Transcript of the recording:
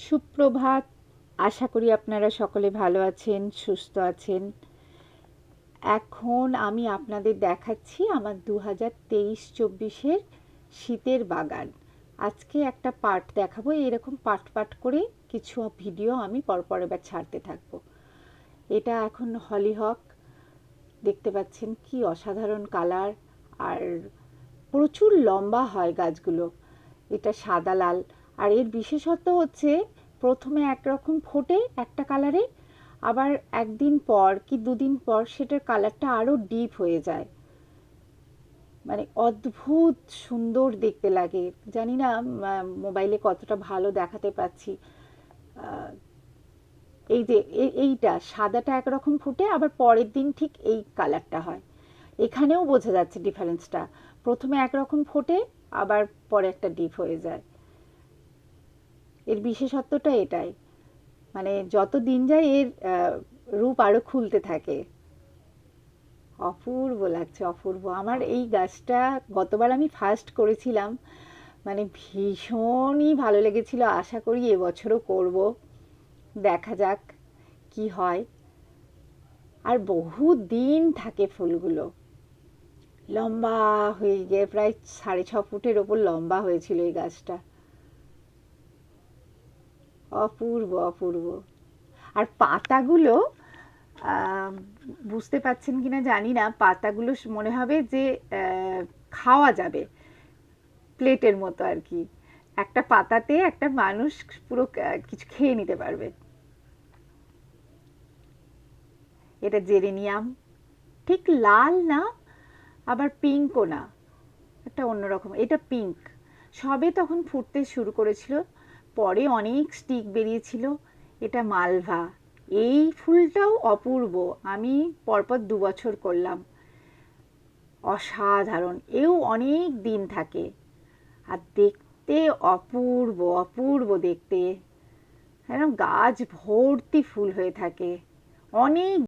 সুপ্রভাত। আশা করি আপনারা সকলে ভালো আছেন, সুস্থ আছেন। এখন আমি আপনাদের দেখাচ্ছি আমার 2023-24-এর শীতের বাগান। আজকে একটা পার্ট দেখাবো, এরকম পার্ট পার্ট করে কিছু ভিডিও আমি পরপর এবার ছাড়তে থাকবো। এটা এখন হলিহক, দেখতে পাচ্ছেন কি অসাধারণ কালার, আর প্রচুর লম্বা হয় গাছগুলো। এটা সাদা লাল, আর এর বিশেষত্ব হচ্ছে প্রথমে একরকম ফোটে একটা কালারে, আবার একদিন পর কি দুদিন পর সেটার কালারটা আরও ডিপ হয়ে যায়। মানে অদ্ভুত সুন্দর দেখতে লাগে। জানি না মোবাইলে কতটা ভালো দেখাতে পাচ্ছি। এই যে এইটা সাদাটা একরকম ফুটে, আবার পরের দিন ঠিক এই কালারটা হয়। এখানেও বোঝা যাচ্ছে ডিফারেন্সটা, প্রথমে একরকম ফোটে, আবার পরে একটা ডিপ হয়ে যায়। এর বিশেষত্বটা এটাই, মানে যত দিন যায় এর রূপ আরো খুলতে থাকে। অপূর্ব লাগছে, অপূর্ব। আমার এই গাছটা গতবার আমি ফার্স্ট করেছিলাম, মানে ভীষণই ভালো লেগেছিল। আশা করি এবছরও করব, দেখা যাক কি হয়। আর বহু দিন থাকে ফুলগুলো, লম্বা হয়ে গিয়ে প্রায় 6.5 ফুটের ওপর লম্বা হয়েছিল এই গাছটা। অপূর্ব অপূর্ব। আর পাতাগুলো, বুঝতে পাচ্ছেন কিনা জানি না, পাতাগুলো মনে হবে যে খাওয়া যাবে, প্লেটের মতো আর কি। একটা পাতাতে একটা মানুষ পুরো কিছু খেয়ে নিতে পারবে। এটা জেরেনিয়াম, ঠিক লাল না, আবার পিঙ্কও না, একটা অন্যরকম। এটা পিঙ্ক, সবে তখন ফুটতে শুরু করেছিল, পরে অনেক স্টিক বেরিয়েছিল। এটা মালভা। এই ফুলটাও অপূর্ব, আমি পরপর 2 বছর করলাম। অসাধারণ, এও অনেক দিন থাকে, আর দেখতে অপূর্ব অপূর্ব দেখতে। একদম গাছ ভর্তি ফুল হয়ে থাকে অনেক